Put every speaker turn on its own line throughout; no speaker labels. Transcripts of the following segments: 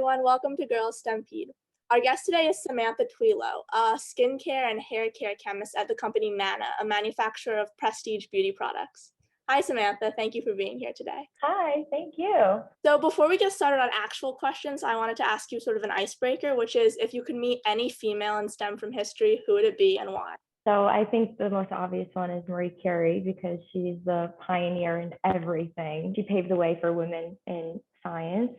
everyone. Welcome to Girls STEMpede. Our guest today is Samantha Thuilot, a skincare and hair care chemist at the company Mana, a manufacturer of prestige beauty products. Hi, Samantha. Thank you for being here today.
Hi, thank you.
So before we get started on actual questions, I wanted to ask you sort of an icebreaker, which is if you could meet any female in STEM from history, who would it be and why?
So I think the most obvious one is Marie Curie because she's the pioneer in everything. She paved the way for women in science.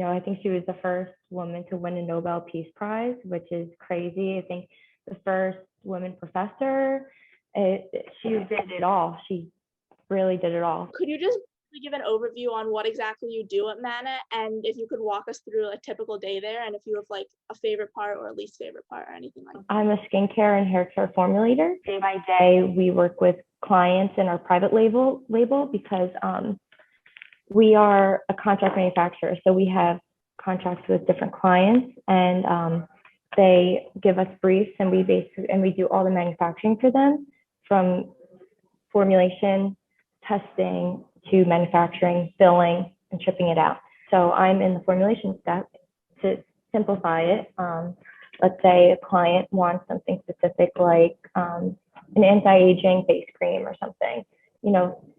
I think she was the first woman to win a Nobel Peace Prize, which is crazy. I think the first woman professor. She did it all. She really did it all.
Could you just give an overview on what exactly you do at Mana, and if you could walk us through a typical day there, and if you have like a favorite part or a least favorite part or anything like that?
I'm a skincare and hair care formulator. Day by day, we work with clients in our private label because we are a contract manufacturer. So we have contracts with different clients, and they give us briefs, and we do all the manufacturing for them, from formulation, testing, to manufacturing, billing, and shipping it out. So I'm in the formulation step. To simplify it, let's say a client wants something specific like an anti-aging face cream or something.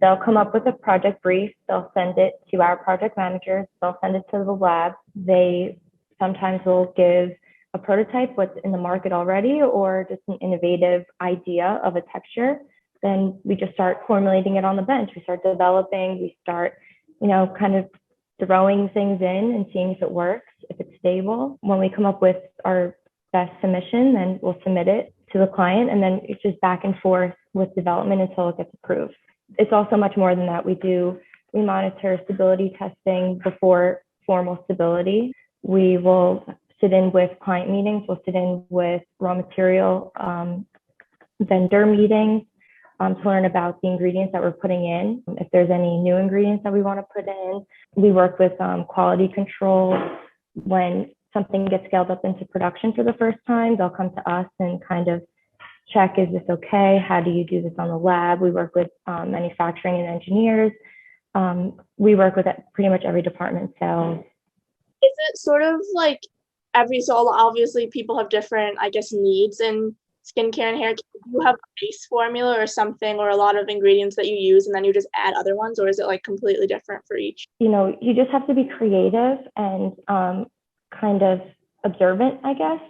They'll come up with a project brief, they'll send it to our project managers, they'll send it to the lab. They sometimes will give a prototype, what's in the market already, or just an innovative idea of a texture. Then we just start formulating it on the bench. We start developing, we start, kind of throwing things in and seeing if it works, if it's stable. When we come up with our best submission, then we'll submit it to the client, and then it's just back and forth with development until it gets approved. It's also much more than that. We monitor stability testing before formal stability. We will sit in with client meetings, we'll sit in with raw material vendor meetings, to learn about the ingredients that we're putting in, if there's any new ingredients that we want to put in. We work with quality control. When something gets scaled up into production for the first time, they'll come to us and kind of check, is this okay? How do you do this on the lab? We work with manufacturing and engineers. We work with pretty much every department. So
is it sort of like so obviously people have different, needs in skincare and hair? Do you have a base formula or something, or a lot of ingredients that you use and then you just add other ones, or is it like completely different for each?
You just have to be creative and kind of observant, I guess,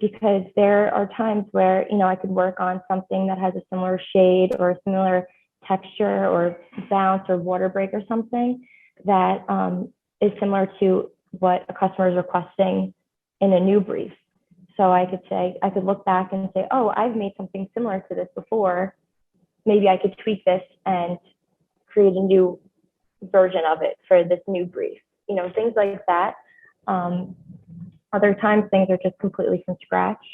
because there are times where, I could work on something that has a similar shade or a similar texture or bounce or water break or something that is similar to what a customer is requesting in a new brief. So I could look back and say, oh, I've made something similar to this before. Maybe I could tweak this and create a new version of it for this new brief. Things like that. Other times things are just completely from scratch.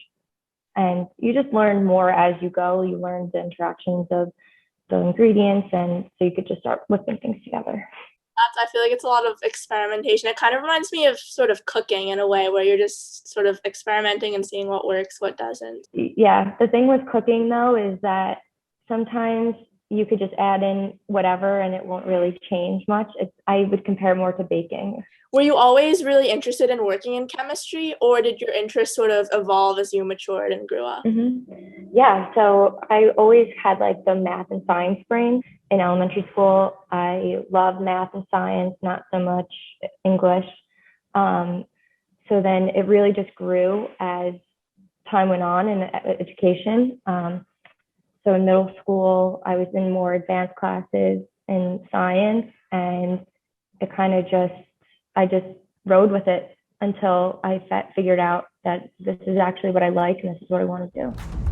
And you just learn more as you go. You learn the interactions of the ingredients, and so you could just start whipping things together.
I feel like it's a lot of experimentation. It kind of reminds me of sort of cooking in a way, where you're just sort of experimenting and seeing what works, what doesn't.
Yeah, the thing with cooking though is that sometimes you could just add in whatever and it won't really change much. I would compare more to baking.
Were you always really interested in working in chemistry, or did your interest sort of evolve as you matured and grew up?
Mm-hmm. Yeah, so I always had like the math and science brain. In elementary school, I loved math and science, not so much English. So then it really just grew as time went on in education. So in middle school, I was in more advanced classes in science, and it kind of I just rode with it until I figured out that this is actually what I like and this is what I want to do.